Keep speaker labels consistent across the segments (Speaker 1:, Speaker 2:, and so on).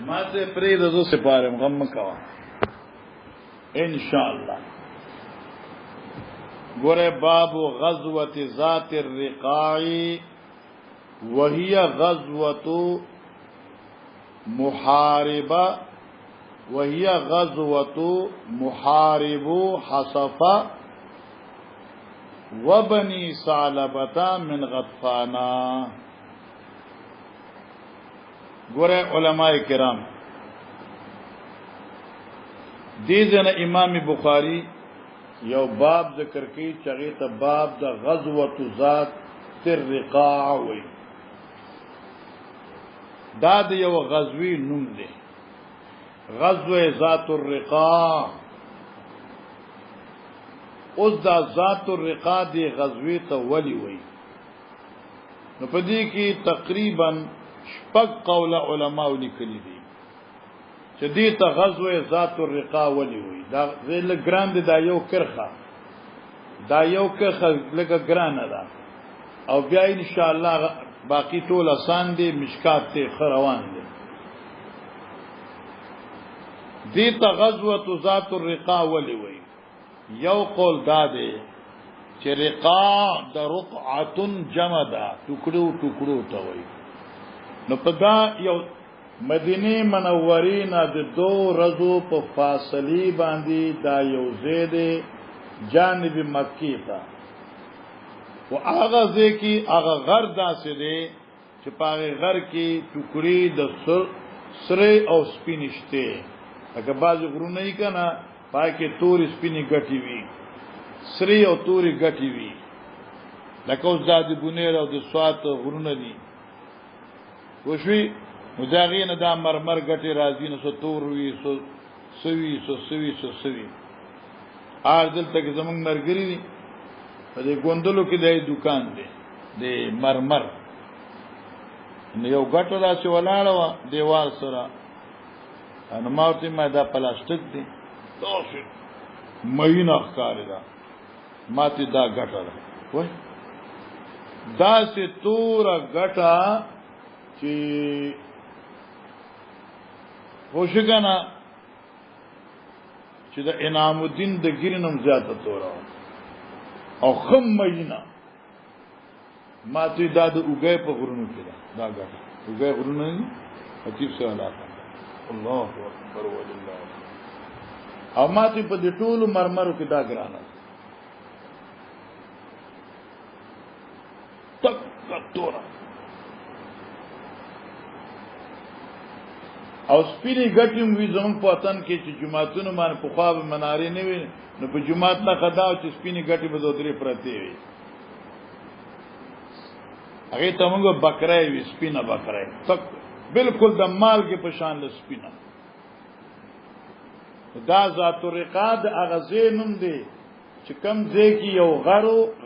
Speaker 1: ما ته پرې د زو سپارم غم مکوا ان شاء الله. ګوره باب غزوه ذات الرقاع وهي غزوه محاربه وهي غزوه محاربو حصفه وبني ثعلبه من غطفانا. ګوره علماء کرام دې ځنه امام بخاری یو باب ذکر کوي چې هغه ته باب د غزوه ذات الرقاع وي. دا د یو غزوی نوم دی، غزوه ذات الرقاع. اوس دا ذات الرقاع دی غزوی ته ولی وي. نو په دې کې تقریبا شپږ قول علماء لیکلي دي چې دې ته غزوه ذات الرقاع ولی وي. دا زل ګراند دا یو کرخه لکه ګرانه ده او بیا ان شاء الله باقی ټول آسان دي، مشکات ته خروان دي. دې ته غزوه ذات الرقاع ولی وي. یو قول دا دی چې رقاع د رقعه جمع ده، ټوکړو ته وایي. نو په دا یو مدینه منورې نه د 2 ورځو په فاصله باندې دا یو زید جانب مکی ته او هغه ځکه هغه غر داسې دی چې په هغه غر کې ټوکړي د سره او سپینشته، هغه باز غرونه یې کنه پای کې تورې سپینې ګټي وي، سره او تورې ګټي وي، لکه اوس د بونیر او د سوات غرونه دي وشوي. مجاغین دا مرمر ګټي راځي نو ستور وي سوي ار دلته کې زمونږ مرګري دي په دې ګوندلو کې د دکان دی د مرمر نو یو ګټه داسې ولاړه و دیوال سره، ان ماوتي ما دا پلاستیک دی تاسو مېنا ښکارې دا ماته دا ګټه ده وای دا سه تور ګټه چې خوشګنا چې د انعام الدین د ګرینم زیاته تورا او خم مېنا ماته دا د وګې په غرونو کې دا ګټه وګې غرونو نه عجیب څه علاقه. الله اکبر ولله. او ماته په دې ټولو مرمرو کې دا ګرانه تک تورا او سپینی ګټیم وی زمون په وطن کې چې جمعهتون باندې په خواب منارې نه وي نو په جمعهت نه خداو چې سپینی ګټي به دوتري پرتی وي. هغه ته موږ بکرای وی سپینه بکرای تک بالکل د مال کې په شان له سپینه. دا ذات الرقاع د اغزه نوم دی چې کم ځای کې یو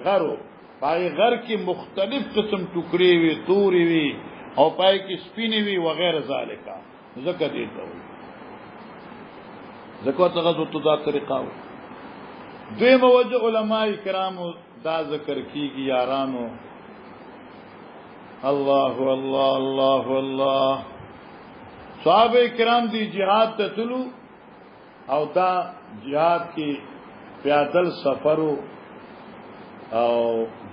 Speaker 1: غرو پای غر کې مختلف قسم ټوکري وي، توري وي او پای کې سپینې وي وغیرہ ذالکا. زکه دې ته وي زکات غزوه ذات الرقاع. دوی موجه علماء کرامو دا ذکر کیږي یارانو. الله الله الله الله. صحابه کرام دی jihad ته تلو او دا jihad کې پیادل سفرو او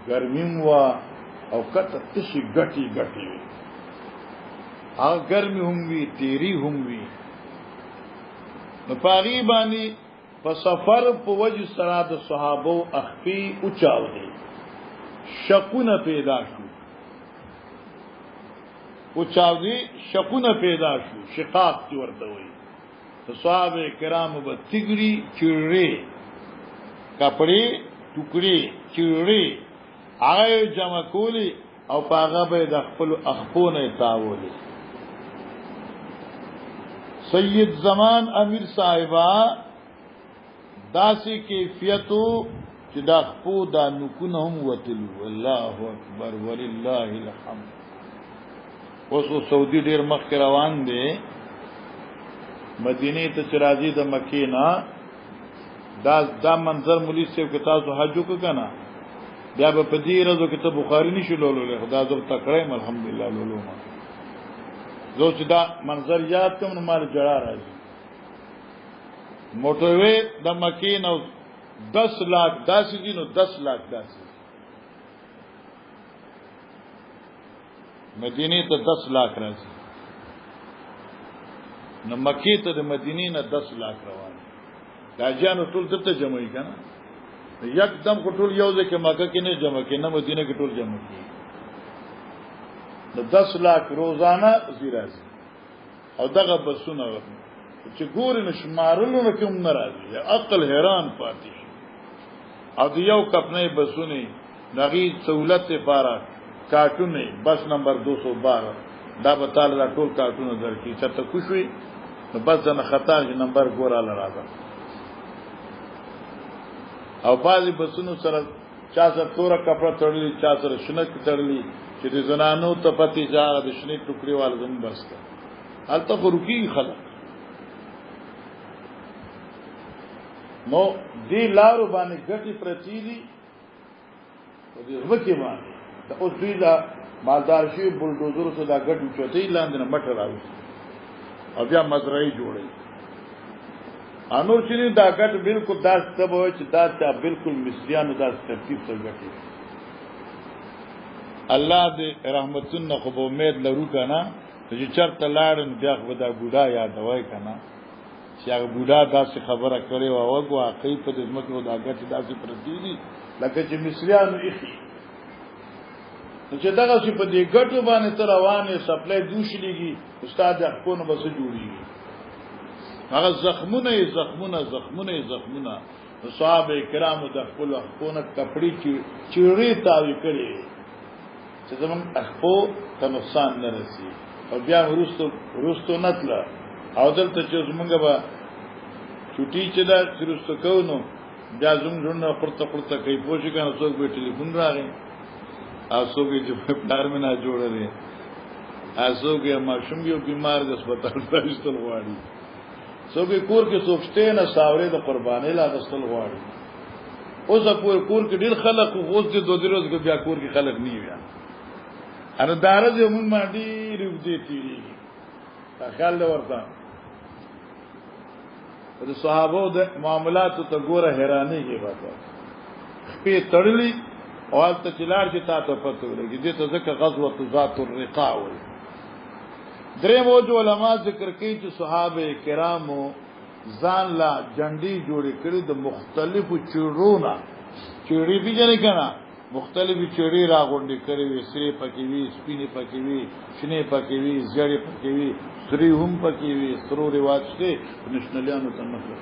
Speaker 1: ګرمیم وا او کته تشي ګټي وي، هغه ګرمي هم وي تیری هم وي. نو پاغي باندې په سفر په وجه سره د صحابه اخفي او چاوي شقونه پیدا شو او چاوي شقونه پیدا شو، شقاق چې ورته وي. صحابه کرامو به تیګري چړې کپڑے ټوکري چړې هغه جمع کولی او پاغه به د خپل اخپونه تاولي. سید زمان امیر صاحبہ داسی کیفیتو چې دا خپو دا نکونه هم وتلو. الله اکبر ولله الحمد. اوس سعودي ډیر مخ روان دي مدینه ته چرازی د مکې نه دا منظر مولوی صاحب کې تاسو حج وکړه بیا په دې ورځو کې ته بخاری نشو لولو خدا زو تکړه الحمدلله لولو ما زه چې دا منظر یاد کوم نو مال جړه راځي موټروي د مکې نو 10 लाख داسې دي نو 10 लाख داسې مدینه ته 10 लाख راځي نو مکې ته د مدینې نه 10 लाख روان دا جانو ټول ته جمع یې کنه یکدم ټول یو ځکه مکه کې نه جمع کې نه مدینه کې ټول جمع کې نو 10 लाख روزانه زیرازي او دغه بسونه چې ګوري نشمارلو نه کوم ناراضي عقل حیران پاتې شي او یو کپنې بسونه نغي سہولت لپاره کارټونه بس نمبر 212 دا به تعالی ټول کارټونه درکې چې ته خوشوي نو بس نه خطا نمبر ګوراله راځه او بعضی بسونو سره چا سره تور کپڑا تړلی چا سره شنک تړلی چې د زنانو ته پتی ځای د شنې ټوکري وال زم بسته البته ورکی خلک نو دی لارو باندې ګټي پرتی دي او دې ورکی باندې دا اوس دوی دا مالدار شي بلډوزر سره دا ګټ چوتې لاندې مټر راوي او بیا مزرعي جوړي انور چې دا ګټ بالکل دا سبب چې دا ته بالکل مصریانو دا ترتیب سره ګټي الله دې رحمتونه خو به امید لرو کنه چې چرته لاړن بیا خو دا بوډا یادوي کنه چې هغه بوډا داسې خبره کړې و او واقعي په دې ځمکه دا ګټ داسې پرتی دي لکه چې مصریانو اخی چې دغه چې په دې ګټو باندې تر روانه سپلای دوشلېږي استاد حقونه بس جوړيږي هغه زخمونه صحابه کرامو د خپل حقونه کپړې چیرې تاوي کړې چې زمون خپل ته نقصان نه رسي او بیا ورستو نتله او دلته چې زمونږه به چټي چې دا ورستو کوو بیا زمونږ پرته کوي پوښي کنه څوک به ټلیفون راغی اسوګه چې پلار مې نه جوړلې اسوګه ماشوم یو بیمار د هسپتال ته وستل غواړي څوګه کور کې سوچته نه ساورې د قربانې لا غستل غواړي اوس کور کې ډیر خلک غوښ دي 2 ورځې کې بیا کور کې خلک نه وي ان دارز یې مونږ باندې ریوځي تیری خیال ورته د صحابه د معاملات ته ګوره حیراني کې وته خپې تړلې او ته چلار چې تاسو پته ولګي دې ته ځکه غزوه ذات الرقاع وي درې موجو علما ذکر کوي چې صحابه کرامو ځان لا جنډي جوړې کړې د مختلفو چړونو چړې پیژنې کنا مختلفي چړې راغونډې کړې وي سری پکې وي سپینې پکې وي شنې پکې وي زړې پکې وي سری هم پکې وي سرو رواج ته نشنلیانو ته مخه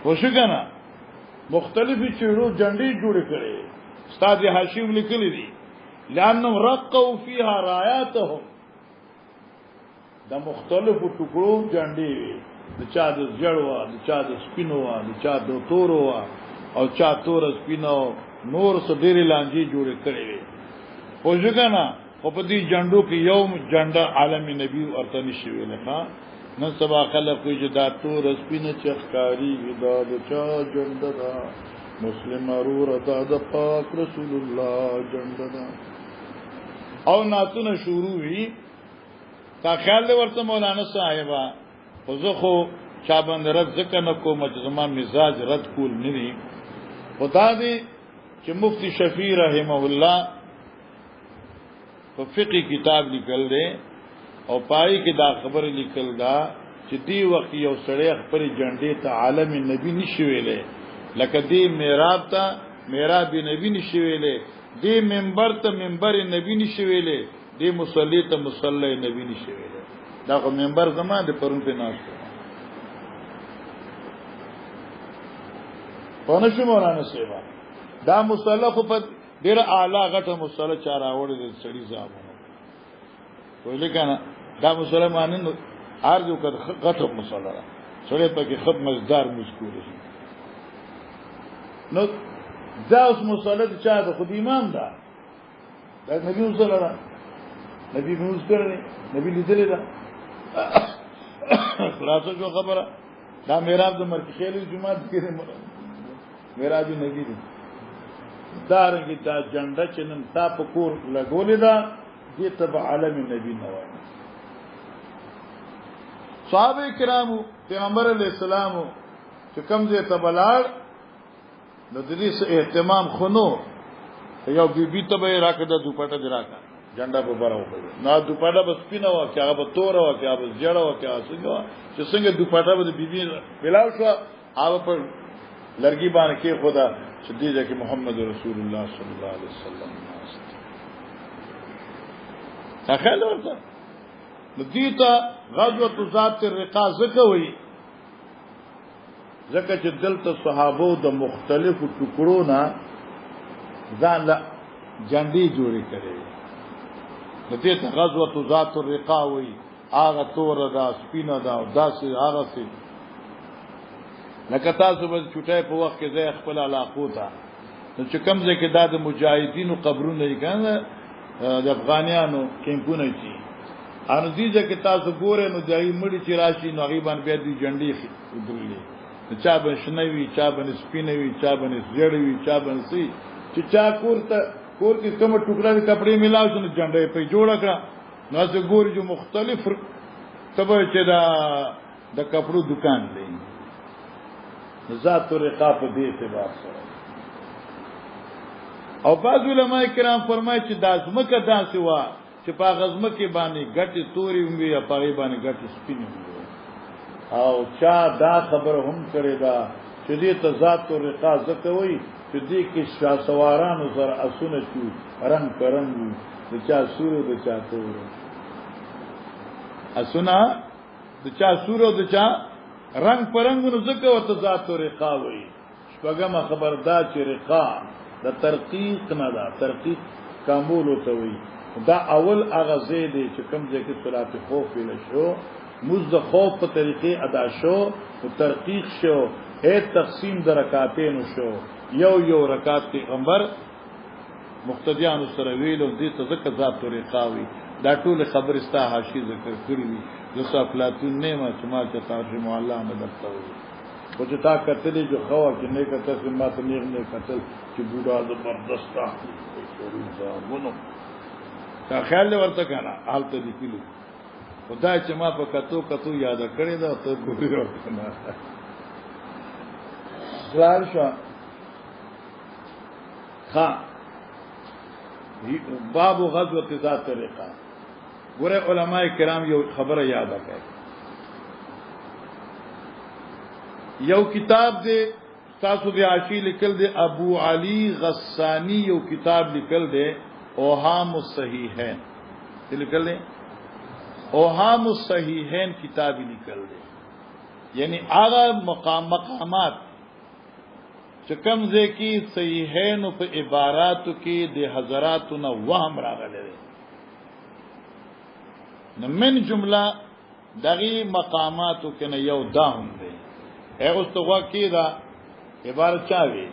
Speaker 1: وشګنا مختلفی چیرو جنډي جوړ کړي استاد هاشم لیکلي دي لانه رقوا فيها راياتهم د مختلفو ټکړو جنډي وي د چا د جړوا د چا د سپینو د چا د تورو او چا تور سپینو نور څه ډېری لانجی جوړ کړي وي او ځګنا په دې جنډو کې یو جنډه عالمي نبی ورته نشي ویل ښا نن سبا خلک کوئی چې دا تور سپینه چخکاری دا د چا جنډه دا مسلم ارور دا د پاک رسول الله جنډه دا او ناتونه شروع وی تا خیال ورته مولانا صاحبہ خو خو چا باندې رد ځکه نه کوم چې زما مزاج رد کول نه دي خدا دې چې مفتی شفیع رحمه الله په فقہی کتاب لیکل دی او پای کې دا خبر لیکل دا چې دی وخت یو سړی خپل جنډې ته عالم نبی نشي ویلې لکه دی میراب ته میراب نبی نشي ویلې دی منبر ته منبر نبی نشي ویلې دی مصلی ته مصلی نبی نشي ویلې دا خو منبر زما د پرون په ناشته پونه شو مولانا سیوا دا مصلی خو په ډیر اعلی غټه مصلی چاره وړي د سړي ځامونه ویل کنه دا مسلمانانو ارجو کړه غټه مصلی سره په کې خد مزدار مذکور شي نو دا اوس مصلی چې دا خو امام ده دا نبی صلی الله علیه نبی موږ کړی نبی لیدل دا خلاصو جو خبره دا میراب د مرکخیل جمعه کې میراب نه کیږي دا رنګ دا جنډه چې نن تا په کور لګولې دا دې تبع عالم نبی نوای صحابه کرامو پیغمبر علیہ السلام چې کوم ځای ته بلار نو د دې اهتمام خونو یو بیبي ته به راکړه دوپټه دی راکړه جنډا په بارو نو دوپټه بس پینه وا کې هغه تور وا کې هغه جړه وا کې څنګه چې څنګه دوپټه به بیبي بلاو شو هغه په لرګي باندې کې خدا چې دې چې محمد رسول الله صلی الله علیه وسلم تخیل ورته نو دیتا غزوه ذات الرقا زکه وی زکه چې دلته صحابو د مختلفو ټکړو نه ځان له جنډي جوړې کړې د دې ته غزوه ذات الرقا وی هغه تور دا سپینه دا داسې هغه سي لکه تاسو به چټای په وخت کې ځای خپل علاقو ته نو چې کوم ځای کې د مجاهدینو قبرونه یې کنه د افغانانو کیمپونه چی ان دې ځکه تاسو ګوره نو دای مړي چې راشي نو غیبان بیا دې جنډي ودرلې چا به شنوي چا به سپینوي چا به زړوي چا به سي چې چا کور کې کوم ټوکړه د کپڑے ملاو شنو جنډي په جوړه کړه نو څه ګوري جو مختلف تبه چې د کپړو دکان دی ذات الرقا په دې اعتبار سره او بعض علماء کرام فرمایي چې دازمکه داسې وا چې په غزمکه باندې ګټي توري وي یا په باندې ګټي سپینې وي او چا دا خبر هم کړی دا چې دې ته ذات الرقا زکوي چې دې کې شاسوارانو سره اسونه چو رنگ پرنګ د چا سورو د چا تور اسونه د چا سورو د چا رنگ پرنګونو زکه وته ذات الرقا وي شپږم خبردار چې رقا د ترقیق نه دا ترقیق کامل وته وي دا اول اغازه دی چې کوم ځای کې صلات خوف ویل شو مزد خوف په طریقې ادا شو او ترقیق شو اے تقسیم د رکعاتین شو یو رکعات پیغمبر مقتدیان سره ویل او دې ته ذکر ذات الرقا وي دا ټول خبرستا حاشیه ذکر کړی وي جو صفلاتون نه ما چې ما ته ترجمه الله نه درته وي او چې تا کتلې جو خوا کې نه کته چې ما ته نه کتل چې بوډا زبردست ونه تا خیال ورته کنه حالت دي کلی خدای چې ما په کتو یاد کړی دا ته ګورې ورته نه ځوار شو ها باب غزوه ذات الرقا ګوره علماء کرام یو خبره یاد کړئ یو کتاب دے تاسو دی عاشی لیکل دے ابو علی غسانی یو کتاب لیکل دے اوهام الصحیحین لیکل دے اوهام الصحیحین کتاب لیکل دے یعنی آغا مقامات چکم زے کی صحیحین په عباراتو کې د حضراتو نه وهم راغلی دی من جمله دغی مقاماتو کې نه یو دا هم دی اغه استغوا کیدا عبارت چاوي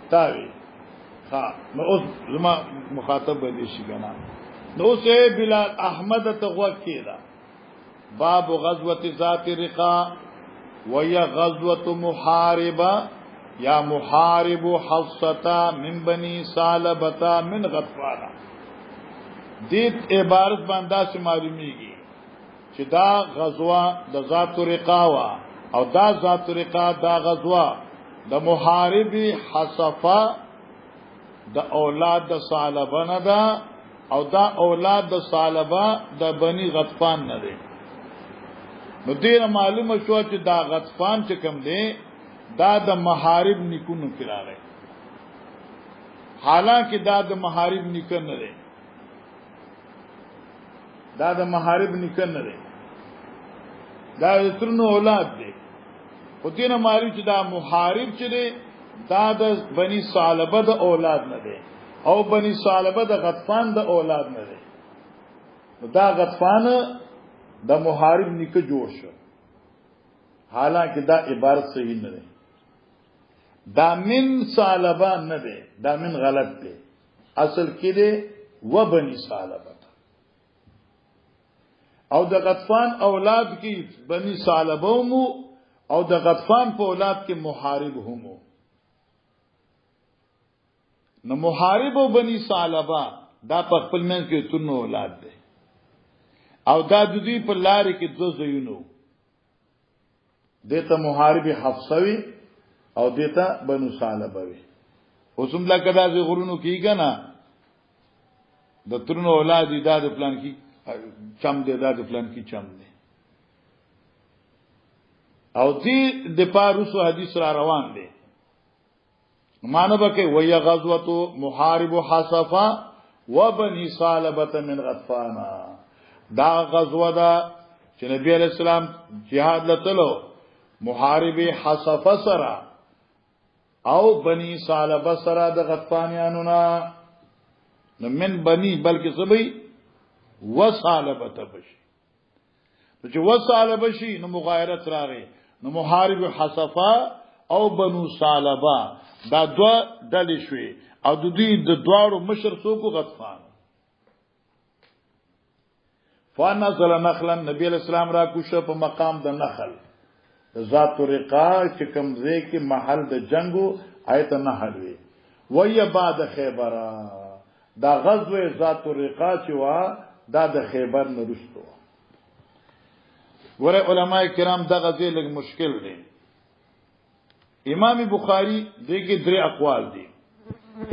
Speaker 1: تاوي ها نو اوس زما مخاطب دي شي کنه نو سه بلال احمد تغوا کیدا باب غزوه ذات الرقا وهي غزوه محاربه یا محارب حفصه من بني سالبه من غطفان دې عبارت باندې سے معلومیږي چې دا غزوه د ذات الرقا وا او دا ذات الرقا دا غزوه د محارب حصفه د اولاد د صالبه نه ده او دا اولاد د صالبه د بني غطفان نه ده نو دې معلومه شو چې دا غطفان چې کوم دی دا د محارب نکونو کې راغی حالانکه دا د محارب نکن نه ده دا د محارب نکن نه ده دا ترنو اولاد دی او دینه ماری چې دا محارب چې دی دا د بني صالبه د اولاد نه دی او بني صالبه د غطفان د اولاد نه دی دا غطفان د محارب نکه جوړ شو حالانکه دا عبارت صحیح نه دی دا من صالبه نه دی دا من غلط دی اصل کې دی و بني صالبه او د غطفان اولاد کی بني صالبه مو او د غطفان په اولاد کې محارب همو نو محارب او بني صالبه دا په خپل منځ کې تونو اولاد دي او دا د دوی په لارې کې دو ځایونو دته محارب حفصوي او دته بنو سالبه وي اوسم لکه دا زی غرونو کیږي نه د ترونو اولاد دي دا د پلان کی چم دي دا د پلان کی چم دي او دې د پاروسو حدیث را روان دي معنی بکې ویا غزوه محارب حصفا وبني صالبه من غطفان دا غزوه دا چې نبی علیہ السلام jihad لتلو محارب حصفا سرا او بني صالبه سرا د غطفانیانو نا من بني بلکې سبي وصالبه تبشي چې وصالبه شي نو مغایرت راغی نو محارب حصفا او بنو صالبه دا دوا ډلې شوي او د دوی د دواړو مشر څوک غطفان فنزل نخلا نبی علیہ السلام را کوشه په مقام د نخل ذات رقا چې کمزې کې محل د جنگو آیت نحل وی وی بعد خیبر دا غزوه ذات رقا چې وا دا د خیبر نه رسټو ور علماء کرام دا غزه لږ مشکل دي امام بخاری دغه درې اقوال دي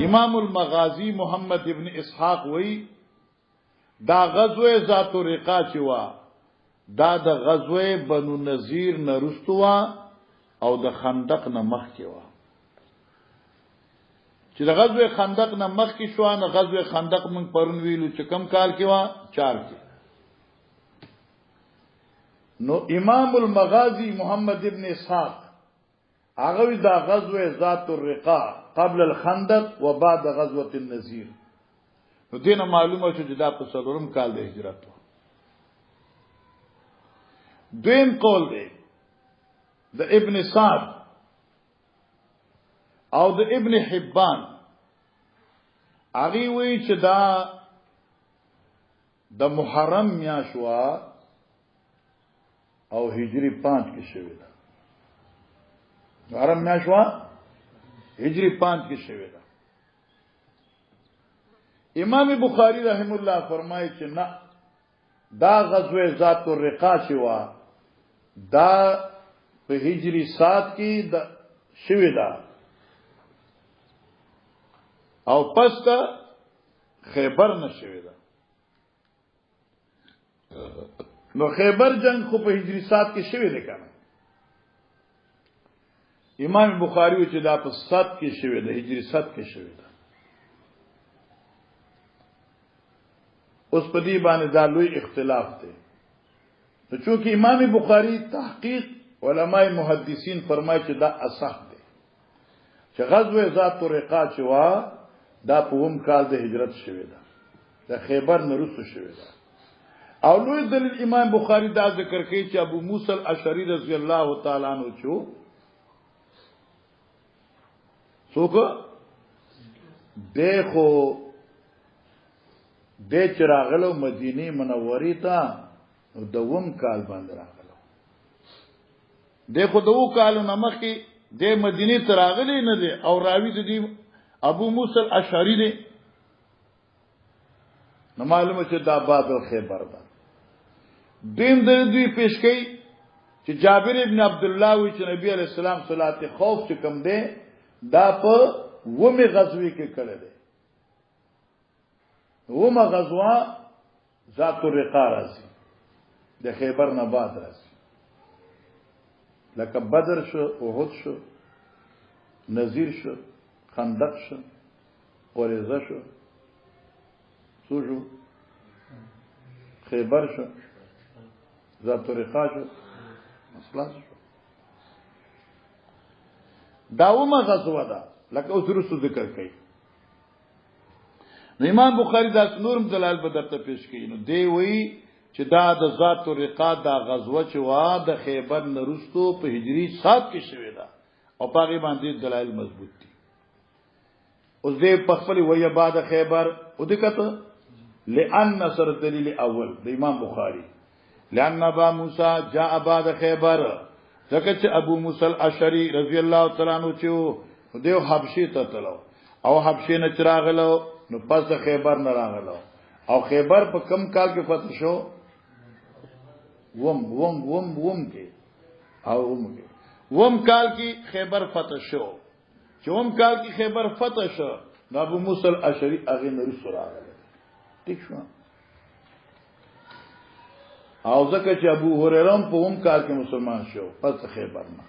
Speaker 1: امام المغازی محمد ابن اسحاق وی دا غزوه ذات رقا چې وا دا د غزوه بنو نذیر نه رسټو او د خندق نه مخ کې وا چې د غزوه خندق نه مخ کې شو نه غزوه خندق مونږ پرون ویلو چې کم کال کې وا 4 کې نو امام المغازی محمد ابن اسحاق هغه دا غزوه ذات الرقاع قبل الخندق وبعد غزوه النذیر نو دینه معلومه شو چې دا په څلورم کال د هجرت دویم قول دی د ابن سعد او د ابن حبان هغه وی چې دا د محرم میاشوا او هجری 5 کې شوی دا محرم میاشوا هجری 5 کې شوی دا امام بخاری رحم الله فرمایي چې نه دا غزوه ذات الرقاع شوا دا په هجری 7 کې د شوی دا او پس تا خیبر نشوی دا نو خیبر جنگ خو په هجری 7 کې شوی دی کنه امام بخاری چې دا په 7 کې شوی دی هجری 7 کې شوی دی اوس په دې باندې دا لوی اختلاف دی نو چې امام بخاری تحقیق علماء محدثین فرمایي چې دا اصح دی چې غزوه ذات الرقاع چې وا دا په هم کال د هجرت شوی دا د خیبر نه وروسته شوی دا او لوی دلیل امام بخاری دا ذکر کوي چې ابو موسی الاشعری رضی الله تعالی عنہ چو څوک دیکھو د چراغلو مدینه منورې ته دوم کال باندې راغلو دیکھو دوه کالو نمخ کې د مدینه تراغلی نه دي او راوی دي ابو موسی الاشعری دی نو معلومه چې دا باب الخیبر ده دین د دوی پیش کړي چې جابر ابن عبد الله وی چې نبی علی السلام صلات خوف چې کم ده دا په ومه غزوه کې کړه ده ومه غزوه ذات الرقاع راځي د خیبر نه بعد راځي لکه بدر شو احد شو نذیر شو خندق شو قریظه شو سوجو خیبر شو ذات الرقاع شو اصلاح شو داومه غزوه ده لکه اوس رسو ذکر کوي نو امام بخاری دا نورم دلال به درته پیش کوي نو دی وی چې دا د ذات الرقاع دا غزوه چې وا د خیبر نرستو په هجری 7 کې شوې ده او پاغي باندې دلایل مضبوط دي اوس دې په خپل وی بعد خیبر او دکته لئن سر دلیل اول د امام بخاری لئن ابا موسی جاء بعد خیبر ځکه چې ابو موسی الاشعری رضی الله تعالی عنہ چې دیو حبشي ته تلو او حبشي نه چراغلو نو پس د خیبر نه راغلو او خیبر په کم کال کې فتح شو وم کې او وم کال کې خیبر فتح شو چې وم کال کې خیبر فتح شو نو ابو موسی الاشعری هغه نری سره راغله ٹھیک شو او ځکه چې ابو هريره په وم کال کې مسلمان شو پس خیبر نه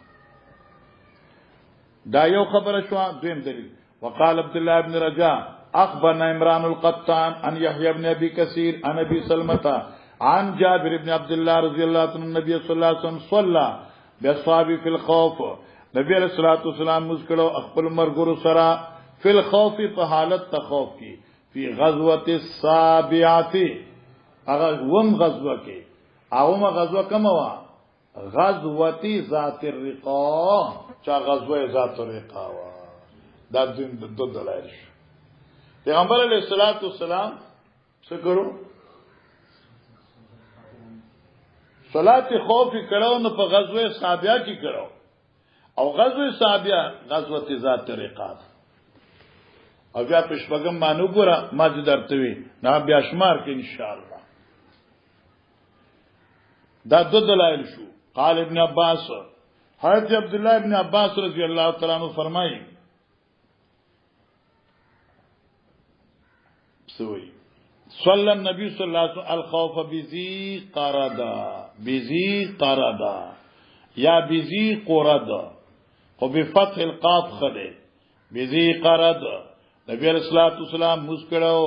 Speaker 1: دا یو خبره شو دویم دلیل وقال عبد الله بن رجاء اخبرنا عمران القطان عن يحيى بن ابي كثير عن ابي سلمة عن جابر بن عبد الله رضي الله عنه النبي صلى الله عليه وسلم صلى باصحابه في الخوف نبی علیہ الصلوۃ والسلام مسکلو خپل مرګرو سره فی الخوف په حالت تخوف کی فی غزوه السابعه هغه وم غزوه کې هغه غزوه کوم وا غزوه ذات الرقاع چا غزوه ذات الرقاع وا دا د دلایل پیغمبر علیہ الصلوۃ والسلام څه کړو صلات خوف کړو نو په غزوه سابعه کې کړو او غزوه سابعه غزوه ذات الرقاع او بیا پښپغم مانو ګره ما دې درته وی نه بیا شمار کې ان شاء الله دا دو دلائل شو قال ابن عباس حضرت عبد الله ابن عباس رضی اللہ تعالی عنہ فرمائے سوئی صلی النبی صلی اللہ علیہ وسلم الخوف بذی قردا یا بذی قردا او بفتح القاف خده بذی قردا نبی علیہ الصلوۃ والسلام مسکړو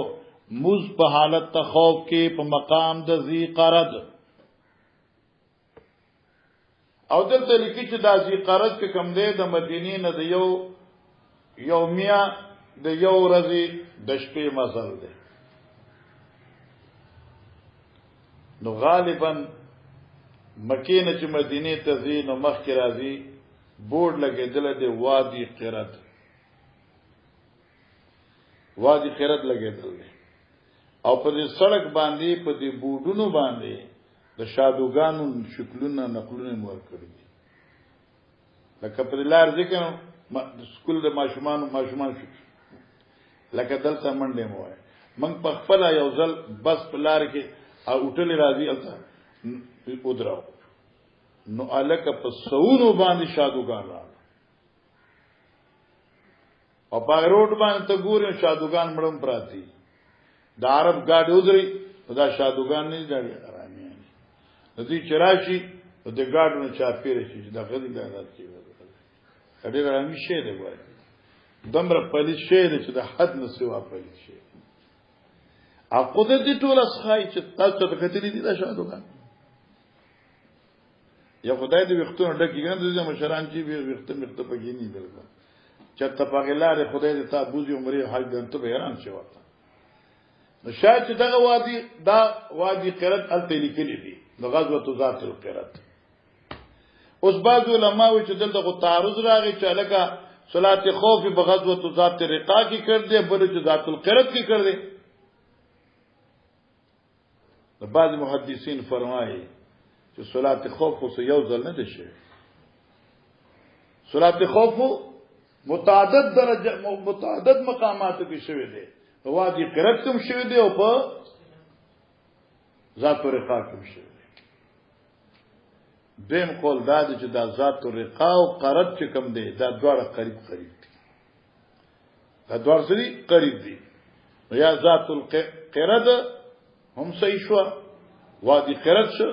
Speaker 1: مز په حالت تخوف کې په مقام د ذی قرد او دلته لیکي چې د ذی قرد کې کم دی د مدینې نه د یومیا د یو ورځې د شپې مزل دی نو غالبا مکې نه چې مدینې ته ځي نو مخکې راځي بورډ لګېدل دی وادي قرد لګېدل دی او په دې سړک باندې په دې بورډونو باندې د شادوګانو شکلونه نقلونه مور کړی دي لکه په لار ځکه سکول د ماشومان شو لکه دلته منډه مو وای من په خپل یو ځل بس په لار کې او ټولې راځي الته ودراو نو الک په سونو باندې شادوګان را او په روډ باندې ته ګورې شادوګان مړم پراتی د عرب ګاډي ودري دا شادوګان نه دی آرامي د دې چراشي د ګاډونو چاپیره شي د غلي د راځي کډې رامي شه دی وای دمر پلیس شه دی چې د حد نه سوا پلیس شه اقوده دي ټول اسخای چې تاسو ته کتلی دي دا شادوګان یا خدای دې وختونه ډکې ګند دي مشران چې وخت پکې نه درګه چته پاګلار خدای دې تا بوزي عمرې حال دنته به حیران شي وته نو شاید چې دغه وادي قرد الته لیکلي دي د غزوه ذات القرد اوس بعض علماء چې دلته تعارض راغی چې لکه صلات خوف په غزوه ذات الرقاع کې کړ دې بل چې ذات القرد کې کړ دې بعض محدثین فرمایي چې صلات خوف خو یو ځل نه دي شي صلات خوف متعدد درجه متعدد مقاماتو کې شوی دی وادي قرد کوم شوی دی او په ذات الرقاع کې شوی دی دیم قول دا چې دا ذات الرقاع او قرد چې کوم دی دا دواړه قریب دي دا دواړه سری قریب دي یا ذات القرد هم صحیح شو وادي قرد شو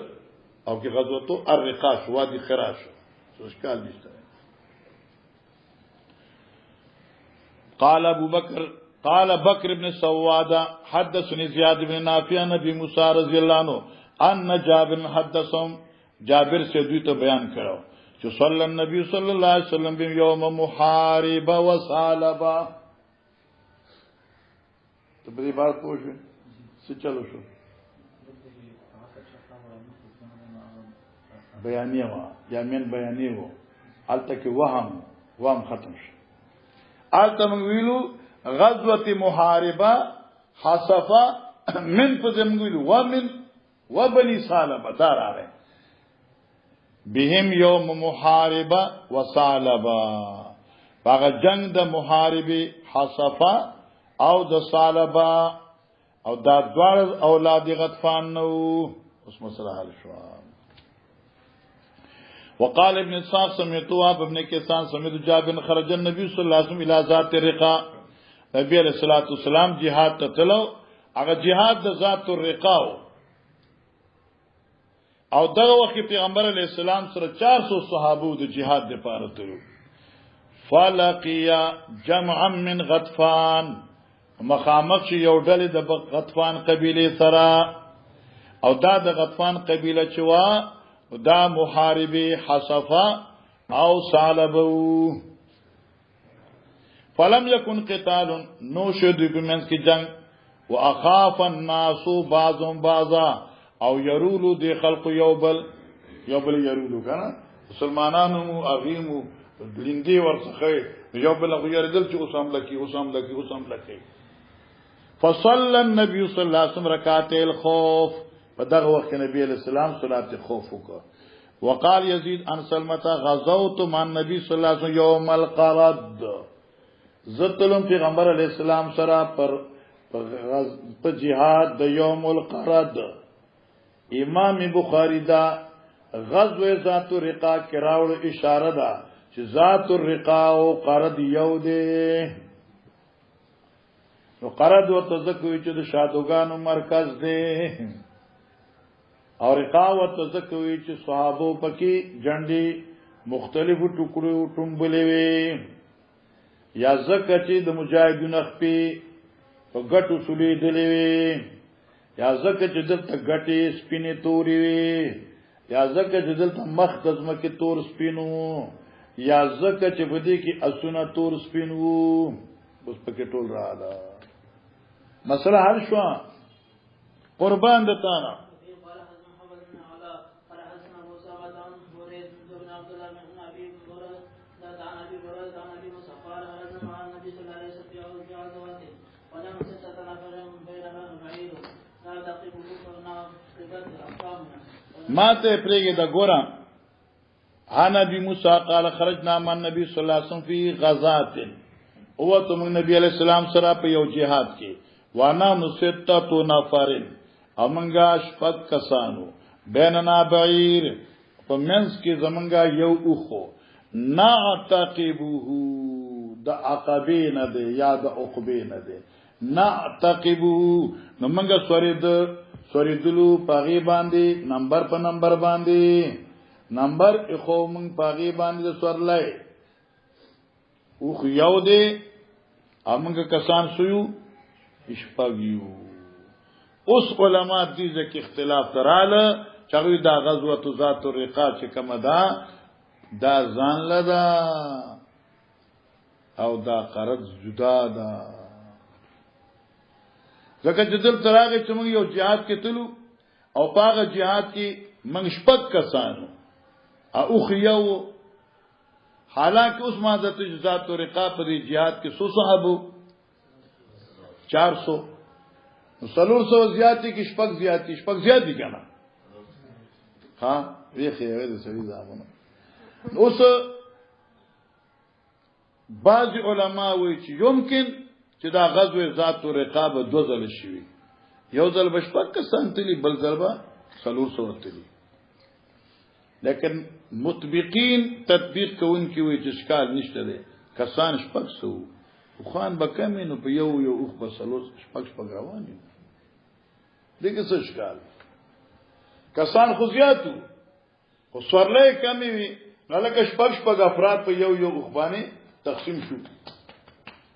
Speaker 1: او کې غزوه الرقاع شو وادي قرا شو اشکال نشته قال ابو بکر قال بکر ابن سواده حدثني زياد بن نافع عن ابي موسى رضي الله عنه ان جابر حدثهم جابر سے دوی ته بیان کړو چې صلی النبي صلی الله علیه وسلم یوم محاربه وصالبه ته په دې بار پوښتنه څه چلو شو بیانیه وا یا من بیانیه وو الته کې وهم ختم شو الته موږ ویلو غزوه محاربه حصفه من فزم ویلو ومن وبني صالبه دار راغی بهم یوم محاربه وصالبه هغه جنگ د محاربه حصفه او د ثعلبه او دا دوار اولاد غطفان نو اوس مسله حل شو. وقال ابن اسحاق سمعت وهب ابن كيسان سمعت جابر خرج النبي صلى الله عليه وسلم الى ذات الرقاء. نبی علیہ الصلوۃ والسلام jihad ته تلو، هغه jihad د ذات الرقاء او دغه وخت پیغمبر علیہ السلام سره 400 صحابه د jihad لپاره تلو. فلقيا جمعا من غطفان، مخامخ یو ډلې د غطفان قبیله سره، او دا د غطفان قبیله چې وا دا محاربه حصفه او ثعلبه. فلم يكن قتال، نو شد بمنس کی جنگ، واخاف الناس بعضهم بعضا، او يرولو دی خلق یوبل يرولو کنه مسلمانانو اغیمو لندې ورڅخه یو بل غیردل چې اوسام لکی. فصلى النبي صلى الله عليه وسلم ركعتي الخوف، په دغه وخت نبی علیہ السلام صلات خوف وکړ. وقال يزيد عن سلمة غزوت مع النبي صلى الله عليه وسلم يوم القرد، زتلم پیغمبر علیہ السلام سره پر جهاد د یوم القرد. امام بخاری دا غزوه ذات الرقاء کراول اشاره ده چې ذات الرقاء او قرد یو دی. نو قرد ورته ځکه چې د شادوګانو مرکز دی، او رقاء ورته ځکه چې صحابه پکې جنډي مختلفو ټوکړو ټومبلې وي، یا ځکه چې د مجاهدینو خپې په ګټو سولې دلې وي، یا ځکه چې دلته ګټې سپینې تورې وي، یا ځکه چې دلته مخ د ځمکې تور سپینو، یا ځکه چې بده کې اسونه تور سپینو. اوس پکې ټول رااله مسله حل شو. قربان دتا نه ما ته پرېږه د ګورم. عن ابي موسى قال خرجنا مع النبي صلى الله عليه وسلم في غزات، هو تم نبی علیہ السلام سره په یو جهاد کې، وانا نسته نفرن، امنګا شپږ کسانو، بیننا بعیر، په منځ کې زمنګا یو اوخو، نعتقبه د عقبه نه ده یا د عقبه نه ده، نعتقبه نو منګه سوریدلو پاغي باندې نمبر په نمبر باندې، نمبر اخو من پاغي باندې سورلای او خيو دي امنګه کسان سویو اشپاګیو. اوس علما دې ځکه اختلاف تراله چاوي دا غزوه ذات الرقاع چې کومه ده دا ځان لدا او دا قرض جدا ده. ځکه چې دل تراغه چې موږ یو jihad کې تلو او پاغه jihad کې موږ شپږ کسانو او خيو، حالانکه اوس ما د ذات الرقاع په jihad کې 100 صحابه 400 300 زیاتی کې شپږ زیاتی کنه. ها ویخه یې د سړي ځامنه. اوس بعض علما وایي چې يمكن چې دا غزوه ذات الرقاع به 2 ځله شي، یو ځل بشپک کسان تلی بل ځل به 300 تلی، لیکن مطبقین تطبیق کوونکی وایي چې اشکال نشته ده، کسان شپک سو خوان به کمی نو په یو اوخ په شپک روان دي، دغه څه اشکال. کسان خو زیاتو خو سورلې کمی وي، لکه شپک افراد په یو اوخ باندې تقسیم شو.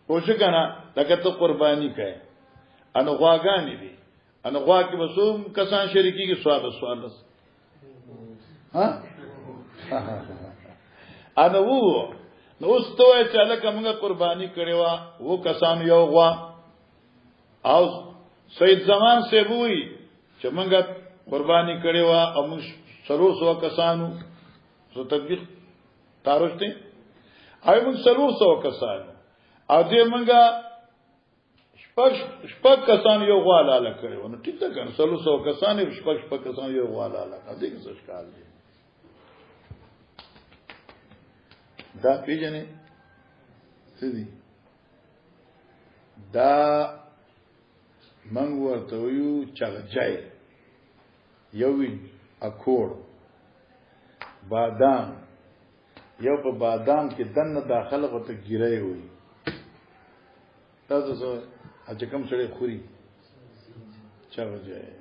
Speaker 1: پوښ کنه لکه ته قرباني کوي ان غواګانی دي، ان غوا کې وسوم کسان شریکی کې سوال ها انا وو نو استوي چې لکه موږ قرباني کړې و کسان یو غوا، او سید زمان سے وی چې موږ قرباني کړې و او موږ 300 کسانو زه تطبیق تاروشته آی موږ 300 کسانو او دې منګه شپږ کسان یو غوا لاله کړو، نو ټیک ده کنه 300 کسان شپږ کسان یو غوا لاله کړه، دې څه ښکار دي دا پیژنې سدي دا من ورته یو چغجای یو اکوړ بادام یو په بادام کې دنه داخله غته ګیرای وي تاسو څه چې کوم سره خوري چغجای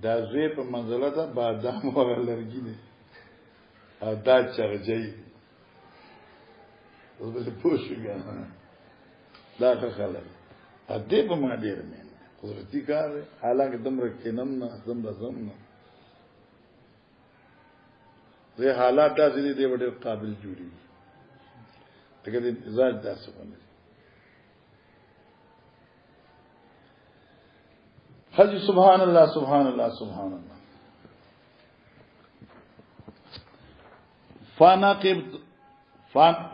Speaker 1: دا زوی په منځله ده بادام ورلرګي نه او دا چغجای اوس به پوښیږي دا خلک ا دې په ما ډیر مې قدرتي کار حالانکه دمر کې نم نه زم نه زه حالات داسې دي ډېر قابل جوړي دغه دې ځای داسې باندې حج سبحان الله سبحان الله سبحان الله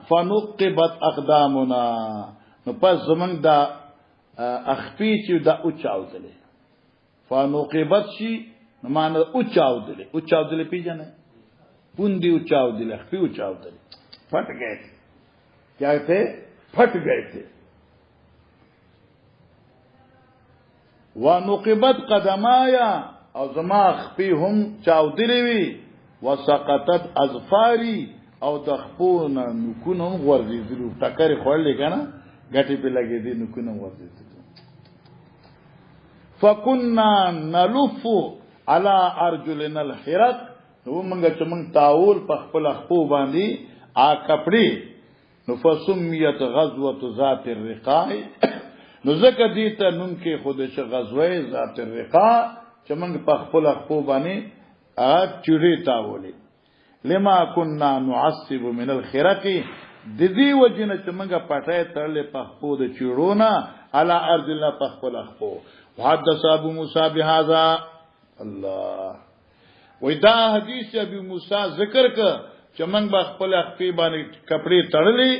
Speaker 1: فنقبت اقدامنا نو پس زمنګ دا اخپی چې دا اوچاودلې فنقبت شي نو معنی اوچاودلې پیژنه پوندی اوچاودلې اخپی اوچاودلې پھٹ گئے تھے کیا تھے پھٹ گئے تھے ونقبت قدمایا او زما اخپی هم چاودلې وی وسقطت اظفاری او د خپون نکونه ورزیدلو ټکر خورلې کنه غټي په لګې دي نکونه ورزیدلو فكنا نلف على ارجلنا الحرق نو موږ چې موږ تاول په خپل خپو باندې ا کپړې نو فسمیت غزوه ذات الرقاع نو زکه دې ته نوم کې خود شه غزوه ذات الرقاع چې موږ په خپل خپو باندې ا چړې تاولې لما كنا نعصب من الخرق د دې وجنه چې موږ پټه تړلې په خپو د چړونا على ارض الله په خپل خپو وحدث ابو موسی بهذا الله ودا حدیث ابو موسی ذکر ک چې موږ په خپل خپې باندې کپڑے تړلې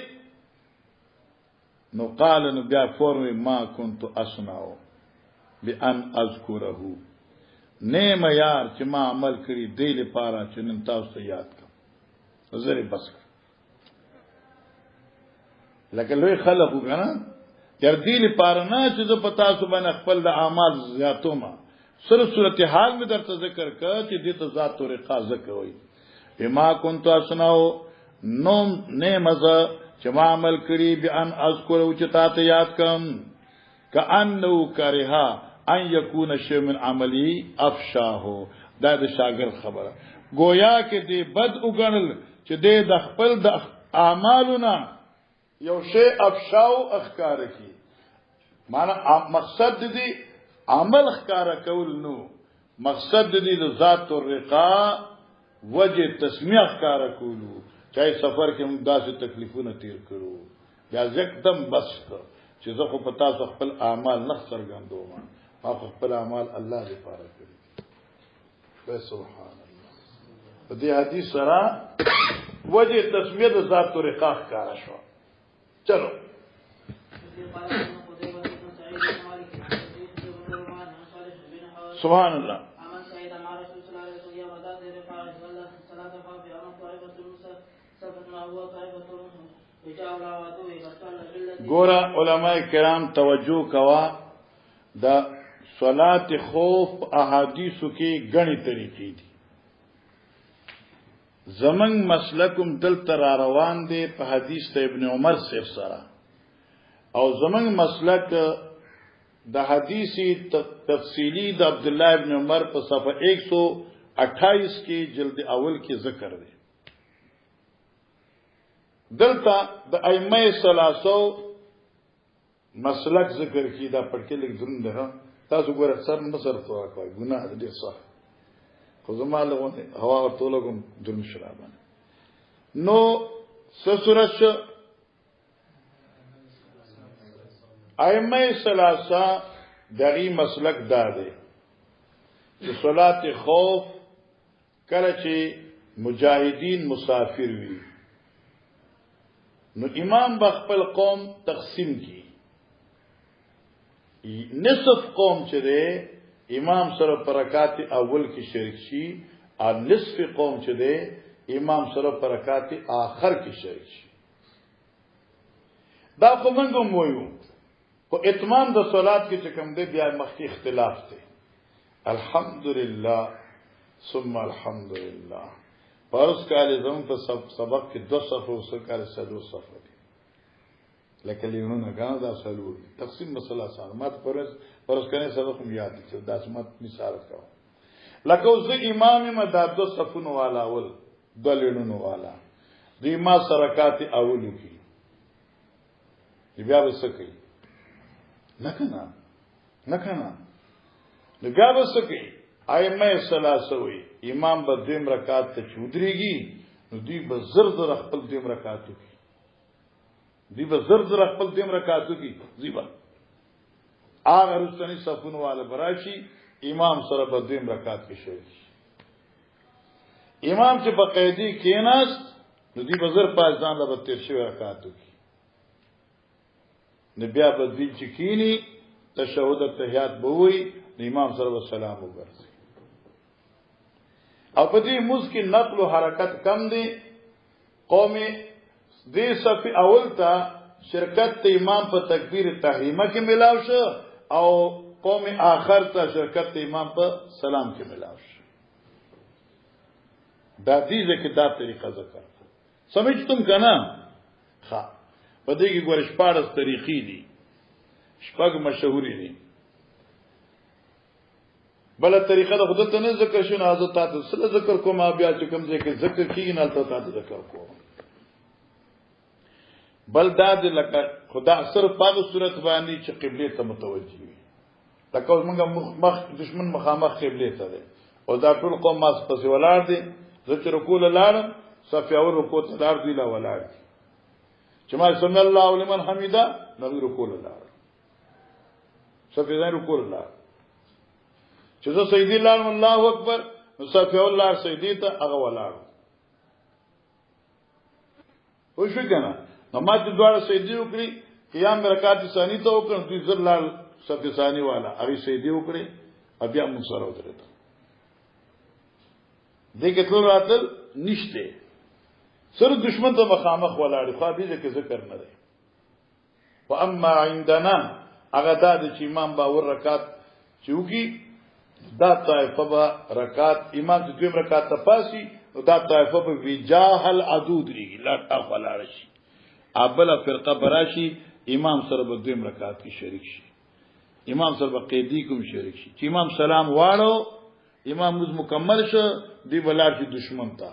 Speaker 1: نو قال نو بیا فورم ما كنت اصنع بان اذكره نیم یار چې ما عمل کړی دی لپاره چې نن تاسو یاد کړم زری بس لکه لوی خلق وګڼه یار دی لپاره نه چې زه په تاسو باندې خپل د اعمال زیاتو ما سره صورت حال می درته ذکر کړ چې دې ته ذات طریقه ذکر وي بما كنت اصنع نو نمزه چې ما عمل کړی بیان اذکر او چې تاسو یاد کړم کأنه کرها ان یکون شی من عملی افشاه دا د شاګرد خبره گویا کې دې بد وګڼل چې دې د خپل د اعمالنا یو شی افشاو اخکار کی معنا مقصد دې عمل اخکار کول نو مقصد دې د ذات الرقا وجه تسمیه اخکار کولو چاہے سفر کې موږ داسې تکلیفونه تیر کړو یا یکدم بس کړ چې زه خو پتا خپل اعمال نه څرګندوم او خپل اعمال الله دې پاره کړی سبحان الله دې حدیث سره وجه تسمیه د ذات طریقه ښکارا شو چلو سبحان الله ګورا علماء کرام توجه کوا دا صلات خوف احادیثو کې غني طریقې دي زمنګ مسلکم دل تر روان دي په حدیث ته ابن عمر صاحب سره او زمنګ مسلک د حدیثی تفصیلی د عبد الله ابن عمر په صفحه 128 کې جلد اول کې ذکر دی دلته د ائمه ثلاثه مسلک ذکر کی دا پړکې لیک درند ده تاسو ګور اکثر نصر تو کوي ګناه دې صح خو زماله ونه هوا ورته لګم درن شرابان نو سسرش ائمه ثلاثه دغه مسلک دا دی چې صلات خوف کله چې مجاهدین مسافر وي نو امام بخپل قوم تقسیم کی نصف قوم چې ده امام سره برکات اول کې شریک شي او نصف قوم چې ده امام سره برکات آخر کې شریک شي دا خو موږ وایو خو اتمام د صلات کې چې کوم دی بیا مخکې اختلاف دی الحمدلله ثم الحمدلله پرس کال زمون په سبق کې 2 صفحه او سکال 3 صفحه دي لکه لیونه غاڼه دا سلو تقسیم مسله سره مات پرس کنه سبق هم یاد دي دا سمت مثال کاو لکه اوس امام ما دا 2 صفونو والا اول 2 لیونو والا دی ما سرکات اولو کی بیا وسکي نه کنه بیا وسکي ائمه ثلاثوي امام به 2 رکعات ته چودريږي نو دی به زر خپل 2 رکعاتو کی دی به زر خپل 2 رکعاتو کی زیبا هغه رسنی صفونو والا براشي امام سره به 2 رکعات کې شي امام چې په قیدی کېناست نو دی به زر پاځان له 13 رکعاتو کی نبي ابو ذی چکینی تشهود التحیات بووی امام سره السلام وګرځي او په دې موږ کې نقل او حرکت کم دي قوم دې صف اول ته شرکت ته امام په تکبیر تحریمه کې ملاو شو او قوم آخر ته شرکت ته امام په سلام کې ملاو شو دا دې کې دا طریقه ذکر سمجھتم کنه ها په دې کې ګور شپارس طریقې دي شپږ مشهوري دي بل طریقه د خود ته نه ذکر شنه حضرت تاسو سره ذکر کوم بیا چې کوم ځای کې ذکر کیږي نه تاسو ذکر کوم بل دا د لکه خدا صرف په صورت باندې چې قبله ته متوجي وي لکه اوس موږ مخ دشمن مخامخ قبله ته ده او دا ټول قوم ماس پسې ولاړ دي زه چې رکوع لاړم صف اول رکوع ته لاړ دی لا ولاړ چې ما سمع الله لمن حمدا نو رکوع لاړ صف ځای رکوع لاړ چې زه سیدی لاړم الله اکبر نو صف اول لاړ سیدی ته هغه ولاړ خو شو کنه نو ما چې دواړه سیدی وکړي قیام رکعت ثانی ته وکړ دوی زر لاړ صف ثانی والا هغه سیدی وکړي بیا موږ سره ودرېد دغه ټول راتل نشته سر دشمن ته مخامخ ولاړ خو به ذکر ذکر نه دی واما عندنا هغه د چې امام باور رکعت چوکي دا طائفه با رکعت امام د 2 رکعت ته پاسي او دا طائفه به وجاه العدود لري لا اخلاړ شي ابله فرقه براشي امام سره به 2 رکعت کې شریک شي امام سره به قیدی کوم شریک شي چې امام سلام واړو امام مز مکمل شو دی بلار شي دشمن ته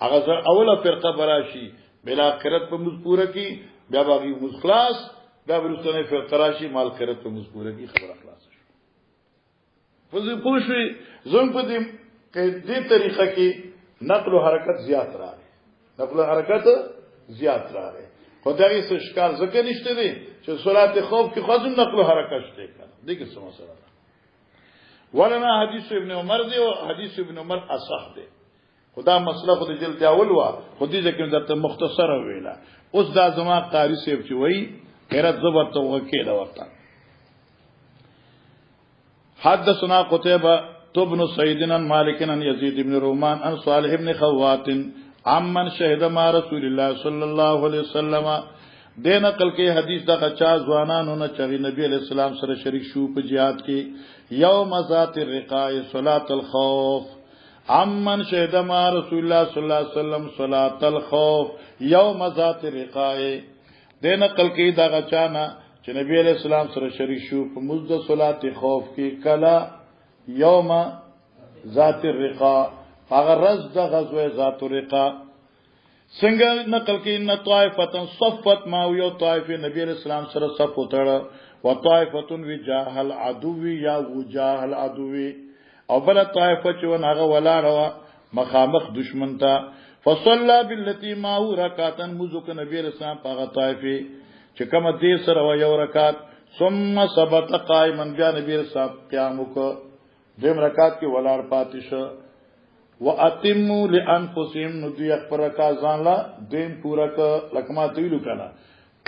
Speaker 1: هغه اوله فرقه براشي بلا قرت په مز پوره کی بیا باقي مز خلاص بیا ورسره فرقه راشي مال قرت په مز پوره کی خبره خلاص شو پوښي زوم په دې طریقه کې نقل او حرکت زیات راغی نقل او حرکت زیات راغی خدای څه ښکار ځکه نشته دي چې صلات خوف کې خاصم نقل او حرکت شته کنه دغه څه مسله ده ولنا حدیث ابن عمر دی او حدیث ابن عمر اصح دی خدا مسله خود جلد اول وا خودی ځکه درته مختصر ویلا اوس دا زما قاری سیب چې وای خیرت زبر ته وکیل ورته حدثنا قتيبة بن سعيد عن مالك عن يزيد بن رومان عن صالح بن خوات عمن شهد مع رسول الله صلى الله عليه وسلم دین نقل کې حدیث دا چا ځوانانو نه چې نبی علیہ السلام سره شریک شو په jihad کې یوم ذات الرقاء صلاه الخوف عمن شهد مع رسول الله صلی الله علیه وسلم صلاه الخوف یوم ذات الرقاء دین نقل کې دا چا نه چې نبی علیہ السلام سره شریک شو په مزد صلات خوف کې کلا یوم ذات الرقاء هغه رز د غزوه ذات الرقاء څنګه نقل کې ان طائفه صفت ما یو طائفه نبی علیہ السلام سره صف وتړه او طائفه وجاه العدو یا وجاه العدو او بل طائفه چې هغه ولاړه مخامخ دشمن ته فصلى بالتي ما هو رکعتن مزک نبی علیہ السلام هغه طائفه چې کوم دې سره یو رکعت ثم ثبت قائما بیا نبی رسول قیام وکړ دیم رکعت کې ولار پاتې شو واتموا لانفسهم ندی اکبر کا ځان لا دیم پورا ک لکما تیلو کنا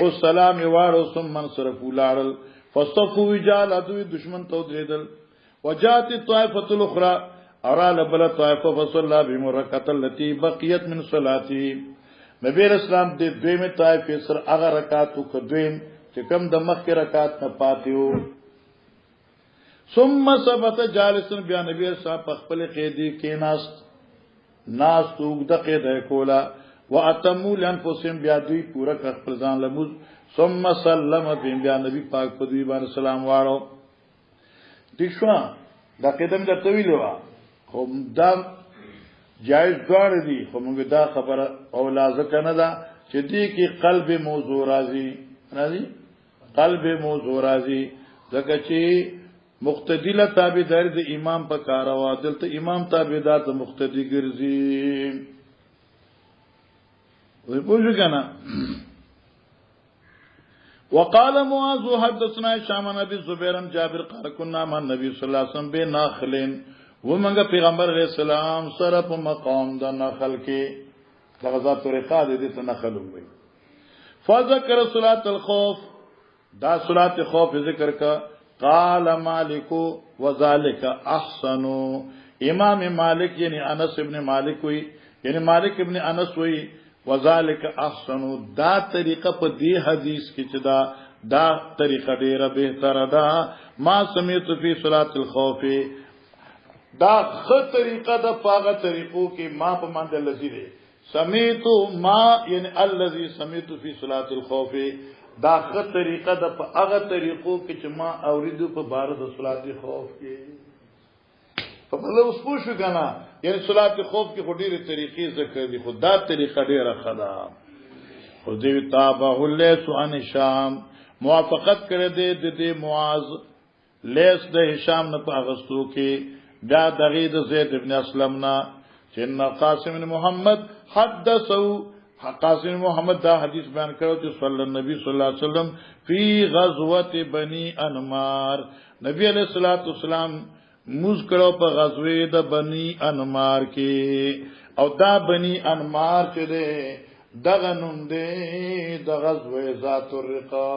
Speaker 1: او سلام یوارو ثم منصرف ولارل فصفوا وجال ادو دشمن تو درېدل وجات الطائفه الاخرى ارى لبل طائفه فصلى بمرکعه التي بقيت من صلاته نبی اسلام دې دویمه طائفه سره هغه رکعاتو کدویم چې چې کوم د مخکې رکعت نه پاتیو. ثم ثبت جالسا بیا نبی صاحب په خپل قیدی کې ناس توګه قیده کولا واتموا لانفسهم بیا دوی پورا خپل ځان لموز. ثم سلم بیا نبی پاک په دوی باندې سلام واړو. دښوا دا قدم د طویل وا خو دا جایز ګار دي خو موږ دا خبره او لازم کنه دا چې دې کې قلب موضوع راځي قلب موضوع راځي ځکه چې مقتدی له تابعدار د امام په کار او دلته امام تابعدار ته مقتدی ګرځي. وای پوښښ کنه. وقال معاذ حدثنا هشام بن ابي زبير بن جابر قال كنا مع النبي صلى الله عليه وسلم بنخلين ومنګه پیغمبر علیہ السلام سره په مقام د نخل کې د غزا طریقه دې ته نخل وي. فذكر صلاه الخوف دا صلاه خوف ذکر کا. قال مالک وذلك احسن. امام مالک یعنی انس ابن مالک وی یعنی مالک ابن انس وی وذالک احسن. دا طریقه په دې حدیث کې چې دا طریقه ډیره بهتره ده. ما سمعت فی صلاه الخوف دا خ طریقه د پاغه طریقو کې ما په منځ لذیذ سمعت ما یعنی الذي سمعت فی صلاه الخوف دا خ طریقه د پاغه طریقو کې چې ما اوریدو په بار د صلاه خوف کې. په بل اوس پوښو کنه یعنی صلات خوف کې ډېرې طریقې ذکر دي خدا طریقه ډېره خدا خو دې تابع لیس عن هشام موافقت کړې دې معاذ لیس د هشام نه په اغستو کې دا دغه د زید ابن اسلم نه چې قاسم بن محمد حدثو قاسم محمد دا حدیث بیان کړو چې صلی الله علیه وسلم فی غزوه بنی انمار نبی علیہ الصلوۃ والسلام موز کړو په غزوه د بنی انمار کې او دا بنی انمار چې ده دغه نوم دی د غزوه ذات الرقا.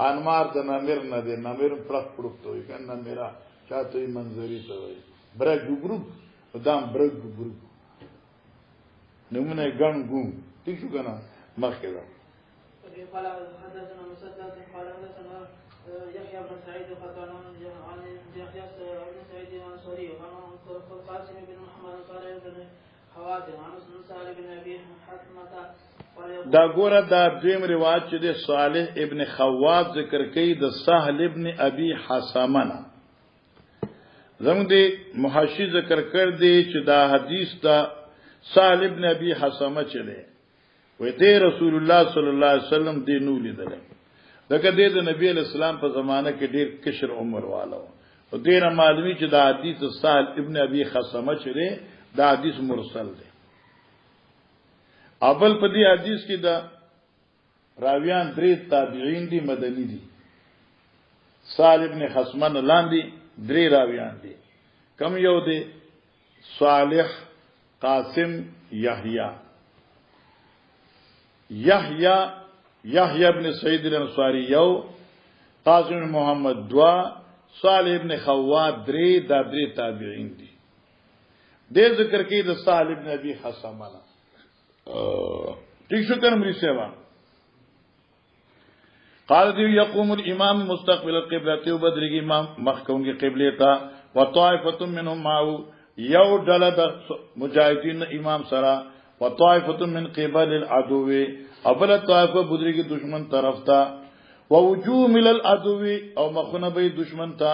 Speaker 1: انمار د نمر نه دی نمر پرخ پړوته وي کنه نمرا چاته منظری ته وي برګ ګروپ دام برګ ګروپ نمونه ګن ګوم ٹھیک شو کنه مخکې ده.
Speaker 2: قال حدثنا مسدد قال حدثنا يحيى بن سعيد قال عن يحيى بن سعيد الانصاري عن القاسم بن محمد قال ابن حواتم عن صالح بن ابي حاتمه.
Speaker 1: دا ګوره دا دیم روایت چې د صالح ابن خوات ذکر کوي د سهل ابن ابي حسامه زموږ د محشی ذکر کړ دی چې دا حدیث دا سهل ابن ابي حسامه چله وې ته رسول الله صلی الله علیه وسلم دی نو لیدل دغه د نبی علیہ السلام په زمانه کې ډیر کشر عمر والو او ډیر معلومی چې دا حدیث سهل ابن ابي حسامه چله دا حدیث مرسل دی. اول په دې حدیث کې دا راویان درې تابعین دي مدنی دي. سهل ابن حسمن لاندې درې راویان دي. کم یو دی صالح قاسم یحیی ابن سعید الانصاری یو قاسم محمد دوا صالح ابن خوات درې دا درې تابعین دي. دې ذکر کې د سهل ابن ابي حسامه ٹھیک شو کنه مری سیوا قال دی یقوم الامام مستقبل القبلة وبدرګي امام مخکونګي قبله تا وطائفه منهم معه یو ډله د مجاهدین امام سره وطائفه من قبل العدو اول طائفه بدرګي دشمن طرف تا ووجوه من العدو او مخنه به دشمن تا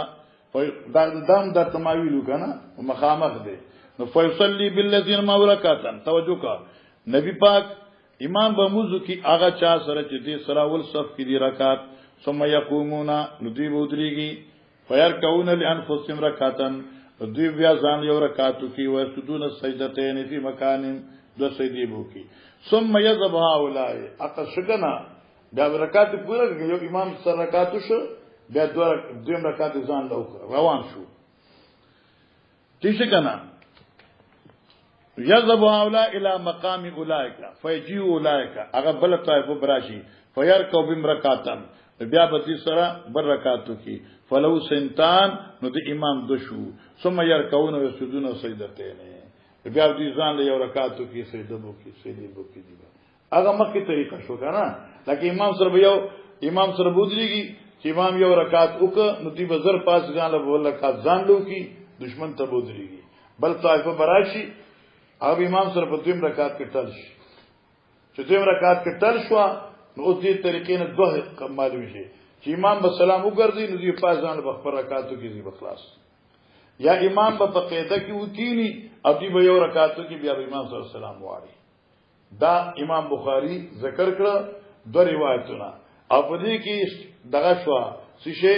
Speaker 1: دام د تماویلو کنه مخامخ دي نو فیصلی بالذین مورکاتن توجه کا نبی پاک امام بموزو کی آغا چا سره چې دې سراول صف کې دی رکعت ثم يقومون ندی بودريږي فيركعون لانفسهم رکعتن دوی بیا ځان یو رکعتو کې وسجدون سجدتين فی مکان دو سجدي بو کې ثم يذهب هؤلاء اقشغنا دا رکعت پوره یو امام سره رکعتو شو بیا دویم رکعت ځان له روان شو تیشه کنا یذهب هؤلاء الى مقام اولئک فیجی اولئک هغه بل طائفه براشي فيركو بمرکاتن بیا به سره بر رکعاتو کې فلو سنتان نو د امام دشو ثم يركعون ويسجدون سجدتين بیا دې ځان له یو رکعاتو کې سجده بو کې دي هغه مخکې طریقه شو کنه لکه امام سره یو امام سره بودريږي چې امام یو رکعت وک نو دی بزر پاس ځان له بول رکعت ځان لو کی دشمن ته بودريږي بل طائفه براشي او امام سره په دویم رکعت کې ټل شي چې دویم رکعت کې ټل شو نو اوس دې طریقې نه دوه معلوم شي چې امام به سلام وګرځي نو دی پاس ځان له خپل رکعاتو کې دی بخلاص یا امام به په قاعده کې وکینی او دی به یو رکعاتو کې بیا امام صلی الله علیه وسلم واړي دا امام بخاری ذکر کړ دو روایتونه او په دې کې دغه شو چې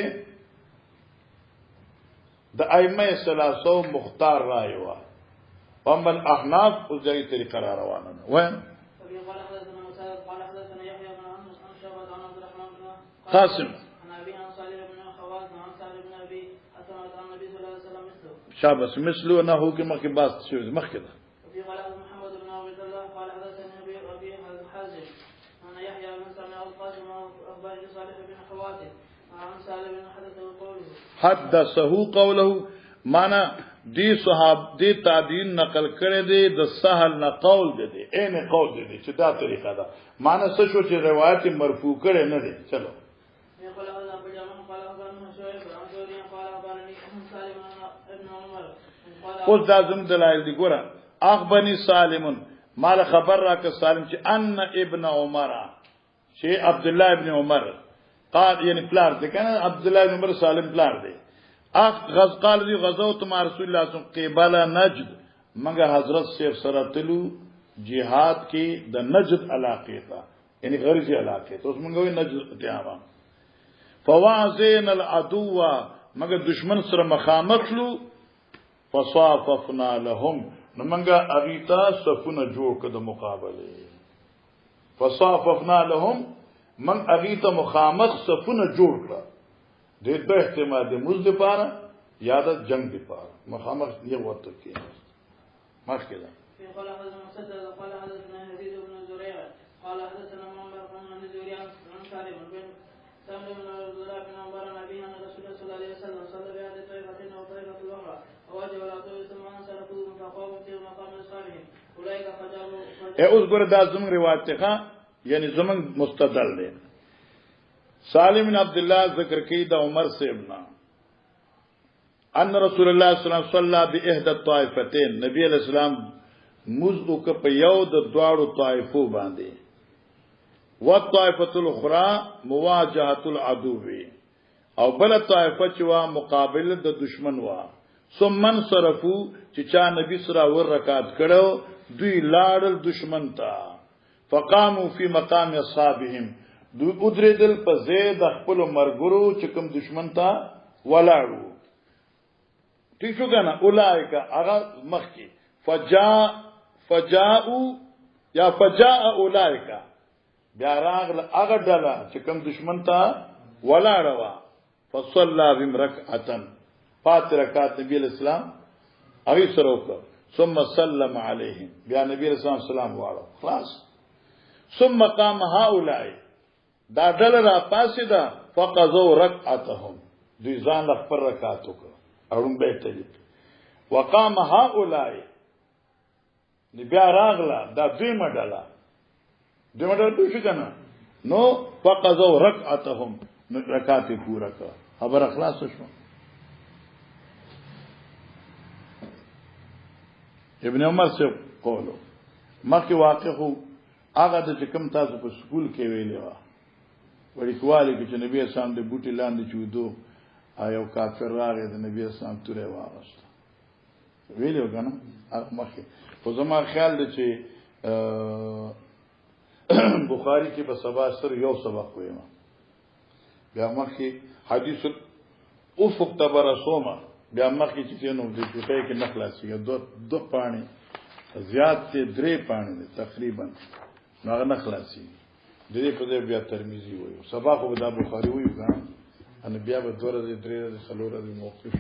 Speaker 1: د ائمه ثلاثه مختار رائے وا اما الاحناف او ځای طریقه را روانه و قاسم شابس مثلو نه هو کې مخکې باس شو مخکې ده حدثه قوله معنا دی صحاب دی تابعین نقل کړي دي د سهل نه قول دي عین قول دي چې دا طریقه ده معنا څه شو چې روایت مرفوع کړي نه دي چلو اوس دا زم دلایل دي ګوره اخبني سالمون مال خبر را ک سالم چې ان ابن عمر چې عبد الله ابن عمر قال یعنی پلار دي کنه عبد الله ابن عمر سالم پلار دي غز قال دی غزوت مع رسول الله صلی الله علیه وسلم قبل نجد مگر حضرت سیف سره تلو جهاد کې د نجد علاقه تا یعنی غرضی علاقه ته اوس موږ وی نجد ته فوازین العدو مگر دشمن سره مخامخ لو فصاففنا لهم نو منګه اغیتا صفونه جوړ کړه د مقابله فصاففنا لهم من اغیتا مخامخ صفونه جوړ کړه د دې احتمال د مز د پاره یا د جنگ د پاره مخامخ یې وته کې مخکې ده
Speaker 2: قال حدثنا مسدد قال حدثنا يزيد بن زريع قال حدثنا محمد بن زريع عن سالم بن سالم بن عبد الله بن عمر عن ابي ان رسول الله صلى الله عليه وسلم صلى بهذه الطائفتين وطائفه الاخرى وواجب على طائفه ثم انصرفوا فقاموا في مقام الصالحين اولئك فجروا
Speaker 1: اوس ګور دا زموږ روایت ته یعنی زموږ مستدل دی سالم بن عبد الله ذکر کی دا عمر سے ابن ان رسول الله صلی الله علیه وسلم صلى باحدى الطائفتين نبی علیہ السلام مزو ک په یو د دواړو طائفو باندې والطائفه الاخرى مواجهه العدو او بل طائفه چې وا مقابله د دشمن وا ثم انصرفوا چې چا نبی سره ور رکعت کړو دوی لاړل دشمن ته فقاموا في مقام اصحابهم دوی ادریدل په زید خپل مرګرو چې کوم دشمن ته ولاړو ټیک شو کنه اولایک هغه مخکی فجاء اولایک بیا راغله هغه ډله چې کوم دشمن ته ولاړوا فصلى بهم ركعه فات رکعت نبی اسلام هغه سره وکړه ثم سلم عليهم بیا نبی اسلام سلام واړو خلاص ثم قام هؤلاء دا ډل را پاسې دا فقزو رکعتهم دوی ځان خپل رکعت وکړه اړم به ته وقام هؤلاء بیا راغله دا دوی مډاله دوی کنه نو فقزو رکعتهم رکعت پورا کړه خبر اخلاص شو ابن عمر سے قولو مخی واقع خو هغه د کوم تاسو په سکول کې ویلې و وړي کواله کې چې نبی اسلام د بوټي لاندې چودو آیو کافر راغی د نبی اسلام تورې واغست ویلو کنه مخی خو زما خیال دی چې بخاری کې په سبا سر یو سبق ویما بیا مخی حدیث افق تبرسومه بیا مخی چې نو د چټای کې نخلاصي دو پانی زیات ته درې پانی تقریبا هغه نخلاصي د دې په دې بیا ترمذی وایو سبا خو د بخاری وایو کنه ان بیا به دوره درې څلور د موقف